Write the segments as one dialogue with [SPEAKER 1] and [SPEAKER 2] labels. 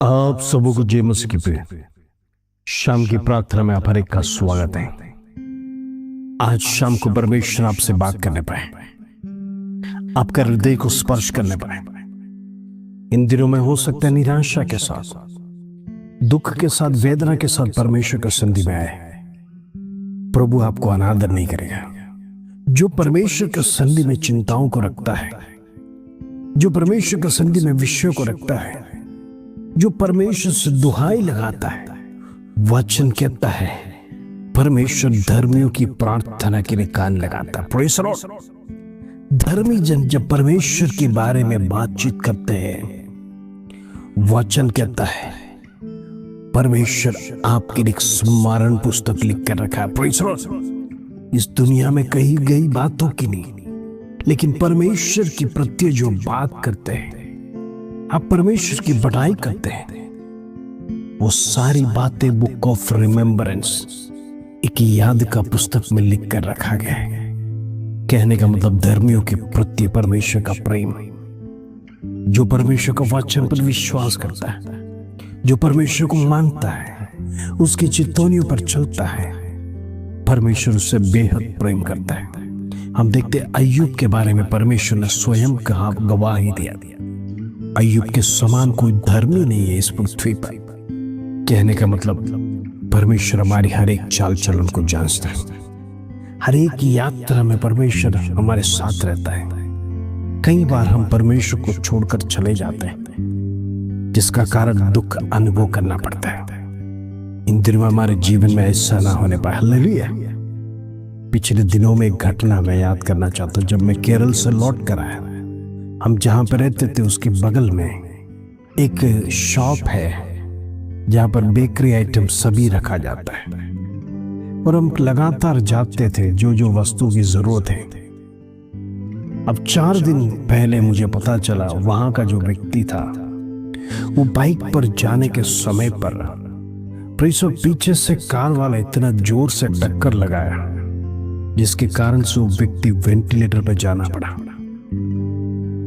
[SPEAKER 1] आप सबों को जय मसीह की पे शाम की प्रार्थना में आप हर एक का स्वागत है। आज शाम को परमेश्वर आपसे बात करने पाए, आपका हृदय को स्पर्श करने पाए। इन दिनों में हो सकता है निराशा के साथ, दुख के साथ, वेदना के साथ परमेश्वर का संधि में आए। प्रभु आपको अनादर नहीं करेगा। जो परमेश्वर के संधि में चिंताओं को रखता है, जो परमेश्वर के संधि में विषयों को रखता है, जो परमेश्वर से दुहाई लगाता है, वचन कहता है परमेश्वर धर्मियों की प्रार्थना के लिए कान लगाता है। Praise the Lord. धर्मी जन जब परमेश्वर के बारे में बातचीत करते हैं, वचन कहता है परमेश्वर आपके लिए एक स्मरण पुस्तक लिख कर रखा है। Praise the Lord. इस दुनिया में कही गई बातों की नहीं, लेकिन परमेश्वर की प्रति जो बात करते हैं, आप परमेश्वर की बड़ाई करते हैं, वो सारी बातें बुक ऑफ रिमेम्बरेंस, एक याद का पुस्तक में लिख कर रखा गया है। कहने का मतलब धर्मियों के प्रति परमेश्वर का प्रेम, जो परमेश्वर का वचन पर विश्वास करता है, जो परमेश्वर को मानता है, उसकी चितौनियों पर चलता है, परमेश्वर उससे बेहद प्रेम करता है। हम देखते हैं अय्यूब के बारे में परमेश्वर ने स्वयं कहा, गवाही दिया, अय्यूब के समान कोई धर्मी नहीं है इस पृथ्वी पर। कहने का मतलब परमेश्वर हमारी हर एक चाल चलन को जांचता है। हर एक यात्रा में परमेश्वर हमारे साथ रहता है। कई बार हम परमेश्वर को छोड़कर चले जाते हैं, जिसका कारण दुख अनुभव करना पड़ता है। इन दिनों में हमारे जीवन में ऐसा ना होने पाए। हालेलुया। पिछले दिनों में एक घटना मैं याद करना चाहता हूँ। जब मैं केरल से लौट कर आया, हम जहां पर रहते थे उसके बगल में एक शॉप है जहां पर बेकरी आइटम सभी रखा जाता है, और हम लगातार जाते थे जो जो वस्तु की जरूरत है। अब 4 दिन पहले मुझे पता चला वहां का जो व्यक्ति था, वो बाइक पर जाने के समय पर पीछे से कार वाला इतना जोर से टक्कर लगाया, जिसके कारण से वो व्यक्ति वेंटिलेटर पर जाना पड़ा।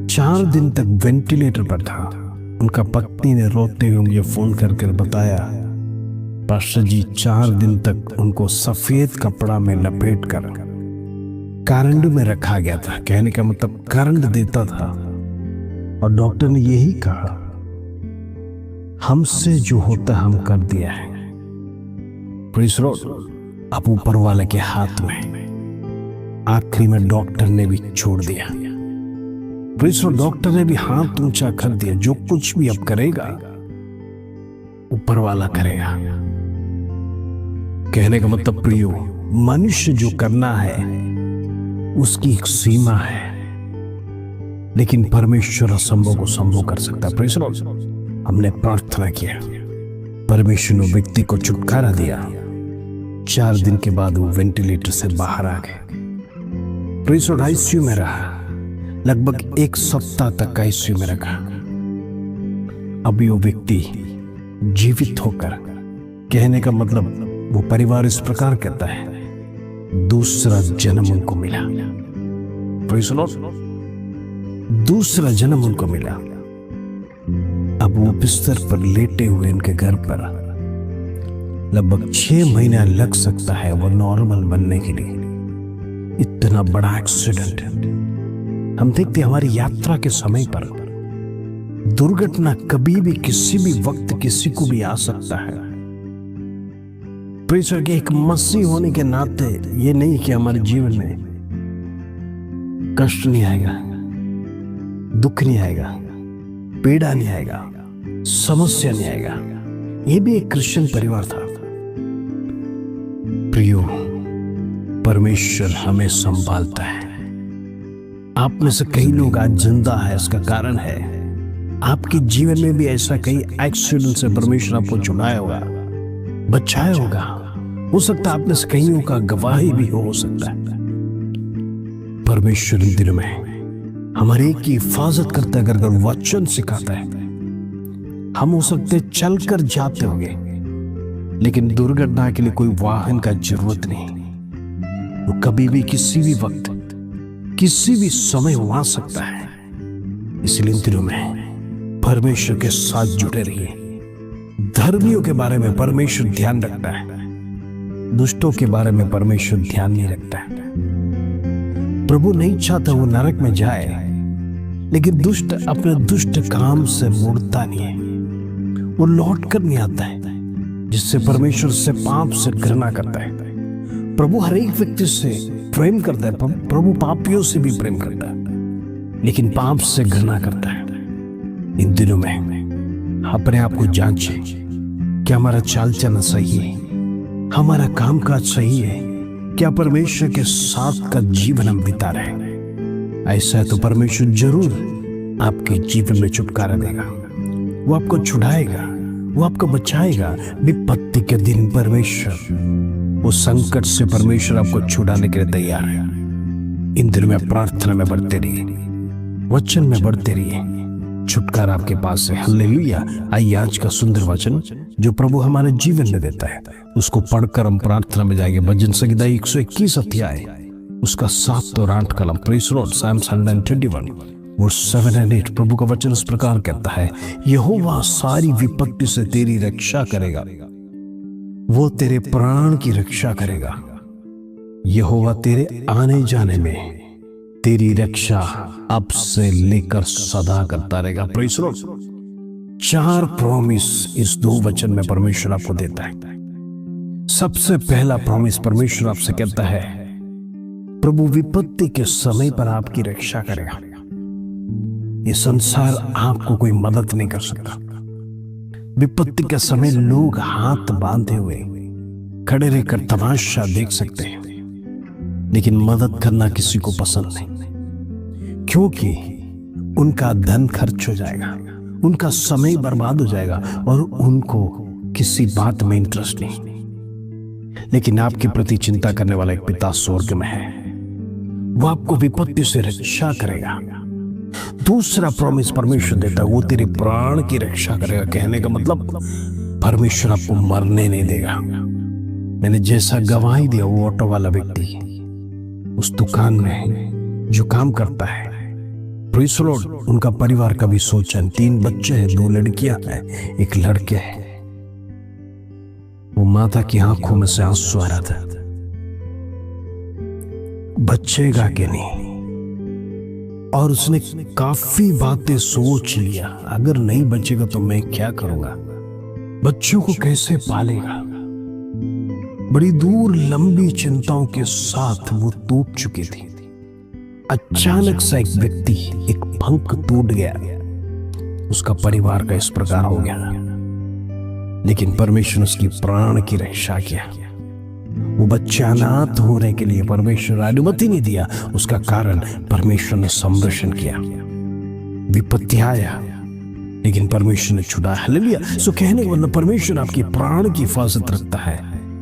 [SPEAKER 1] 4 दिन तक वेंटिलेटर पर था। उनका पत्नी ने रोते हुए मुझे फोन करके बताया, पास्टर जी 4 दिन तक उनको सफेद कपड़ा में लपेट कर करंट में रखा गया था। कहने का मतलब करंट देता था, और डॉक्टर ने यही कहा, हमसे जो होता हम कर दिया है। Praise the Lord. अब ऊपर वाले के हाथ में। आखिरी में डॉक्टर ने भी छोड़ दिया। डॉक्टर ने भी हाथ ऊंचा कर दिया। जो कुछ भी अब करेगा, ऊपर वाला करेगा। कहने का मतलब प्रियो, मनुष्य जो करना है उसकी एक सीमा है, लेकिन परमेश्वर असंभव को संभव कर सकता है। Praise the Lord. हमने प्रार्थना किया, परमेश्वर ने व्यक्ति को छुटकारा दिया। 4 दिन के बाद वो वेंटिलेटर से बाहर आ गए। Praise the Lord. आईसीयू में रहा, लगभग 1 सप्ताह तक आईसीयू में रखा। अभी वो व्यक्ति जीवित होकर, कहने का मतलब वो परिवार इस प्रकार कहता है, दूसरा जन्म उनको मिला। Praise the Lord. दूसरा जन्म उनको मिला। अब वो बिस्तर पर लेटे हुए उनके घर पर लगभग 6 महीना लग सकता है वो नॉर्मल बनने के लिए। इतना बड़ा एक्सीडेंट। हम देखते हैं हमारी यात्रा के समय पर दुर्घटना कभी भी किसी भी वक्त किसी को भी आ सकता है। प्रेज़ के एक मसीह होने के नाते ये नहीं कि हमारे जीवन में कष्ट नहीं आएगा, दुख नहीं आएगा, पीड़ा नहीं आएगा, समस्या नहीं आएगा। ये भी एक क्रिश्चियन परिवार था। प्रियो, परमेश्वर हमें संभालता है। आप में से कई लोग आज जिंदा है, इसका कारण है आपके जीवन में भी ऐसा कई एक्सीडेंट से परमेश्वर आपको छुड़ाया होगा, बचाया होगा। हो सकता है आप में से कईयों का गवाही भी हो सकता है। परमेश्वर इन दिनों में हमारे एक की हिफाजत करता है। अगर वचन सिखाता है, हम हो सकते चलकर जाते होंगे, लेकिन दुर्घटना के लिए कोई वाहन का जरूरत नहीं। वो कभी भी किसी भी वक्त किसी भी समय हो आ सकता है। इसलिए इन दिनों में परमेश्वर के साथ जुड़े रहिए। धर्मियों के बारे में परमेश्वर ध्यान रखता है, दुष्टों के बारे में परमेश्वर ध्यान नहीं रखता है। प्रभु नहीं चाहता वो नरक में जाए, लेकिन दुष्ट अपने दुष्ट काम से मुड़ता नहीं है, वो लौट कर नहीं आता है, जिससे परमेश्वर से पाप से घृणा करता है। प्रभु हर एक व्यक्ति से प्रेम करता है, प्रभु पापियों से भी प्रेम करता है, लेकिन पाप से घृणा करता है। इन दिनों में अपने आप को जांचें, क्या हमारा चाल चलना सही है, हमारा कामकाज सही है, क्या परमेश्वर के साथ का जीवन हम बिता रहे हैं। ऐसा है तो परमेश्वर जरूर आपके जीवन में छुटकारा देगा, वो आपको छुड़ाएगा, वो आपको बचाएगा। विपत्ति के दिन परमेश्वर, वो संकट से परमेश्वर आपको छुड़ाने के लिए तैयार है। इन दिनों में प्रार्थना में बढ़ते रहिए, वचन में बढ़ते रहिए, छुटकारा आपके पास है। हालेलुया। आइए आज का सुंदर वचन जो प्रभु हमारे जीवन में देता है, उसको पढ़कर हम प्रार्थना में जाएंगे। भजन संहिता 121 अध्याय उसका 7 और 8 कलम। Praise the lord. Psalms 121 verse 7 और 8। प्रभु का वचन इस प्रकार कहता है, यहोवा सारी विपत्ति से तेरी रक्षा करेगा, वो तेरे प्राण की रक्षा करेगा। यहोवा तेरे आने जाने में तेरी रक्षा अब से लेकर सदा करता रहेगा। Praise the Lord. 4 प्रॉमिस इस 2 वचन में परमेश्वर आपको देता है। सबसे पहला प्रॉमिस परमेश्वर आपसे कहता है, प्रभु विपत्ति के समय पर आपकी रक्षा करेगा। ये संसार आपको कोई मदद नहीं कर सकता। विपत्ति के समय लोग हाथ बांधे हुए खड़े रहकर तमाशा देख सकते हैं, लेकिन मदद करना किसी को पसंद नहीं, क्योंकि उनका धन खर्च हो जाएगा, उनका समय बर्बाद हो जाएगा और उनको किसी बात में इंटरेस्ट नहीं। लेकिन आपके प्रति चिंता करने वाला एक पिता स्वर्ग में है, वो आपको विपत्ति से रक्षा करेगा। दूसरा प्रॉमिस परमेश्वर देता है, वो तेरे प्राण की रक्षा करेगा। कहने का मतलब परमेश्वर आपको मरने नहीं देगा। मैंने जैसा गवाही दिया, वो ऑटो वाला व्यक्ति उस दुकान में जो काम करता है, प्रेज़ द लॉर्ड, उनका परिवार का भी सोचा। 3 बच्चे हैं, 2 लड़कियां हैं, 1 लड़के है। वो माता की आंखों में से आंसू आ रहा था, बच्चेगा कि नहीं, और उसने काफी बातें सोच लिया, अगर नहीं बचेगा तो मैं क्या करूंगा, बच्चों को कैसे पालेगा। बड़ी दूर लंबी चिंताओं के साथ वो टूट चुकी थी। अचानक सा एक व्यक्ति, एक पंख टूट गया, उसका परिवार का इस प्रकार हो गया। लेकिन परमेश्वर उसकी प्राण की रक्षा किया। वो बच्चा अनाथ होने के लिए परमेश्वर अनुमति नहीं दिया, उसका कारण परमेश्वर ने संरक्षण किया। विपत्ति आया लेकिन परमेश्वर ने छुड़ाया। हालेलुया। सो कहने का मतलब परमेश्वर आपकी प्राण की हिफाजत रखता है,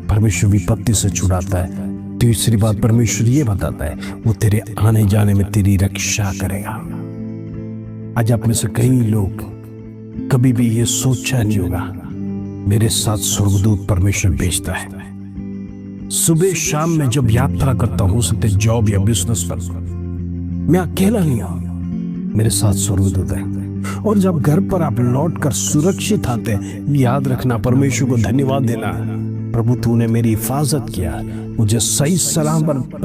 [SPEAKER 1] परमेश्वर विपत्ति से छुड़ाता है। तीसरी बात परमेश्वर ये बताता है, वो तेरे आने जाने में तेरी रक्षा करेगा। आज आप में से कई लोग कभी भी ये सोचा नहीं होगा, मेरे साथ स्वर्गदूत परमेश्वर भेजता है। सुबह शाम में जब यात्रा करता हूं, सकते जॉब या बिजनेस पर, मैं अकेला नहीं हूं, मेरे साथ स्वर्गदूत है। और जब घर पर आप लौट कर सुरक्षित आते हैं, याद रखना, परमेश्वर को धन्यवाद देना, प्रभु तूने मेरी हिफाजत किया, मुझे सही सलामत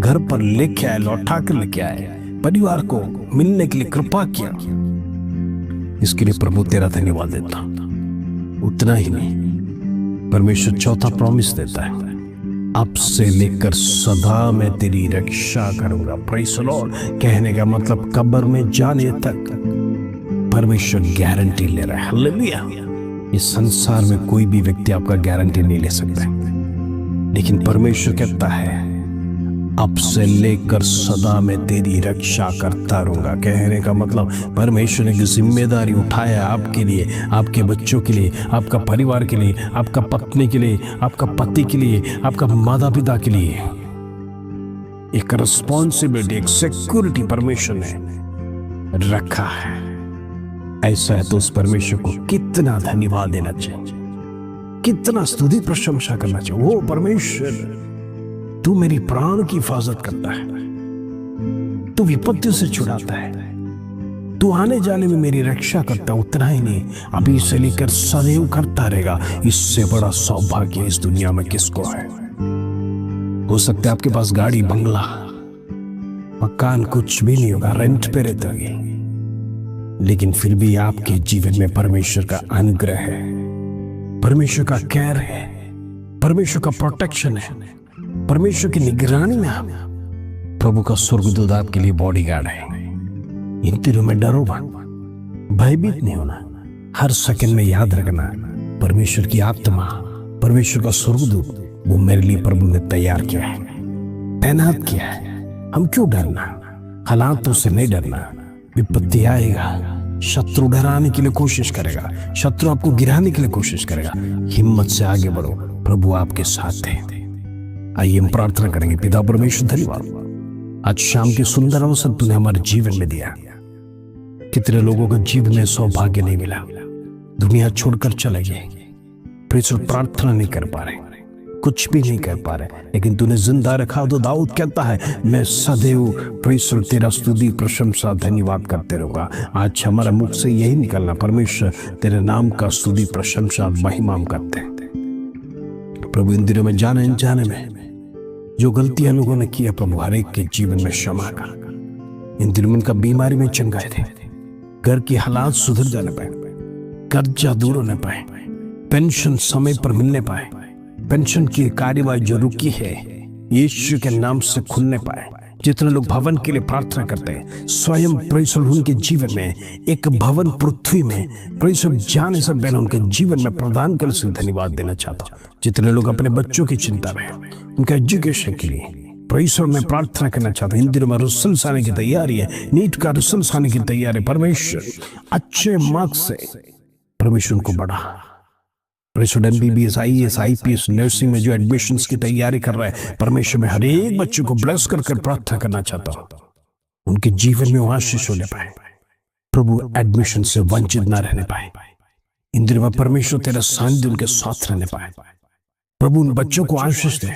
[SPEAKER 1] घर पर लेके आए, लौटा कर लेके आए, परिवार को मिलने के लिए कृपा किया, इसके लिए प्रभु तेरा धन्यवाद देता। उतना ही नहीं, परमेश्वर चौथा प्रॉमिस देता है, अब से लेकर सदा मैं तेरी रक्षा करूंगा। Praise the Lord. कहने का मतलब कब्र में जाने तक परमेश्वर गारंटी ले रहा है। हालेलुया। इस संसार में कोई भी व्यक्ति आपका गारंटी नहीं ले सकता है, लेकिन परमेश्वर कहता है अब से लेकर सदा मैं तेरी रक्षा करता रहूंगा। कहने का मतलब परमेश्वर ने जिम्मेदारी उठाया आपके लिए, आपके बच्चों के लिए, आपका परिवार के लिए, आपका पत्नी के लिए, आपका पति के लिए, आपका माता पिता के लिए। एक रिस्पॉन्सिबिलिटी, एक सिक्योरिटी परमेश्वर ने रखा है। ऐसा है तो उस परमेश्वर को कितना धन्यवाद देना चाहिए, कितना स्तुति प्रशंसा करना चाहिए। वो परमेश्वर, तू मेरी प्राण की हिफाजत करता है, तू विपत्ति से छुड़ाता है, तू आने जाने में मेरी रक्षा करता, उतना ही नहीं अभी से लेकर सदैव करता रहेगा। इससे बड़ा सौभाग्य इस दुनिया में किसको है? हो सकता है आपके पास गाड़ी, बंगला, मकान कुछ भी नहीं होगा, रेंट पे रहते होंगे, लेकिन फिर भी आपके जीवन में परमेश्वर का अनुग्रह है, परमेश्वर का केयर है, परमेश्वर का प्रोटेक्शन है, परमेश्वर की निगरानी में आप, प्रभु का स्वर्गदूत आपके लिए बॉडीगार्ड है। इन दिनों में डरो मत, भयभीत नहीं होना। हर सेकंड में याद रखना, परमेश्वर की आत्मा, परमेश्वर का स्वर्गदूत वो मेरे लिए प्रभु ने तैयार किया है, तैनात किया है। हम क्यों डरना? हालातों से नहीं डरना। विपत्ति आएगा, शत्रु डराने के लिए कोशिश करेगा, शत्रु आपको गिराने के लिए कोशिश करेगा, हिम्मत से आगे बढ़ो, प्रभु आपके साथ है। आइए हम प्रार्थना करेंगे। पिता परमेश्वर, धन्यवाद आज शाम के सुंदर अवसर तूने हमारे जीवन में दिया। कितने लोगों को जीवन में सौभाग्य नहीं मिला, दुनिया छोड़कर चले गए, परमेश्वर प्रार्थना नहीं कर पा रहे, कुछ भी नहीं कर पा रहे, लेकिन तूने जिंदा रखा। तो दाऊद कहता है, मैं सदैव परमेश्वर तेरा स्तुति, प्रशंसा, धन्यवाद करते रहूंगा। आज हमारा मुख से यही निकलना, परमेश्वर तेरे नाम का स्तुति, प्रशंसा, महिमा हम करते हैं। प्रभु इन दिनों में जाने अनजाने में जो गलतियां लोगों ने किया, प्रभु हर एक के जीवन में क्षमा कर। इन दिनों में उनका बीमारी में चंगाए थे, घर की हालात सुधर जाने पाए, कर्जा दूर होने पाए, पेंशन समय पर मिलने पाए, पेंशन की कार्यवाही जो रुकी है यीशु के नाम से खुलने पाए। जितने लोग भवन के लिए प्रार्थना करते हैं, स्वयं परमेश्वर उनके जीवन में एक भवन पृथ्वी में परमेश्वर जाने से पहले उनके जीवन में प्रदान करने से धन्यवाद देना चाहता हूँ। जितने लोग अपने बच्चों की चिंता में, उनके एजुकेशन के लिए परमेश्वर में प्रार्थना करना चाहता हूँ। इन दिनों में रिजल्ट आने की तैयारी है, नीट का रिजल्ट आने की तैयारी, परमेश्वर अच्छे मार्क्स से परमेश्वर उनको बढ़ा। परमेश्वर MBBS, IAS, IPS, नर्सिंग में जो एडमिशन्स की तैयारी कर रहा है, परमेश्वर में हर एक बच्चे को ब्लेस कर प्रार्थना करना चाहता हूँ, उनके जीवन में आशीष होने पाए, प्रभु एडमिशन से वंचित ना रहने पाए। इन दिनों में परमेश्वर तेरा सानिध्य उनके साथ रहने पाए। प्रभु उन बच्चों को आशीष दे,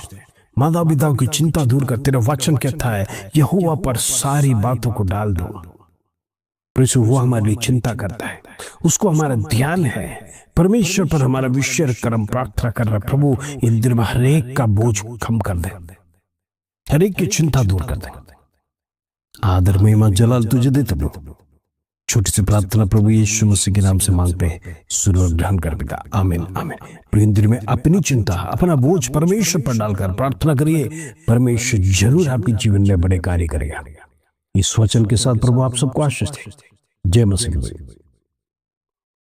[SPEAKER 1] माता पिता की चिंता दूर कर। तेरा वचन कहता है, यहोवा पर सारी बातों को डाल दो। परमेश्वर वो हमारे लिए चिंता करता है, उसको हमारा ध्यान है, परमेश्वर पर हमारा विषय कर्म प्रार्थना कर रहा है। प्रभु इन दिनों में हर एक का बोझ कम कर दे, हर एक की चिंता दूर कर दे। आदर, महिमा, जलाल तुझे देते प्रभु। छोटी सी प्रार्थना प्रभु यीशु मसीह के नाम से मांगते हैं, सुनो और ग्रहण कर पिता, आमीन आमीन। इन दिनों में अपनी चिंता, अपना बोझ परमेश्वर पर डालकर प्रार्थना करिए, परमेश्वर जरूर आपके जीवन में बड़े कार्य करेगा। इस वचन के साथ प्रभु आप सबको आशीष दे। जय मसीह।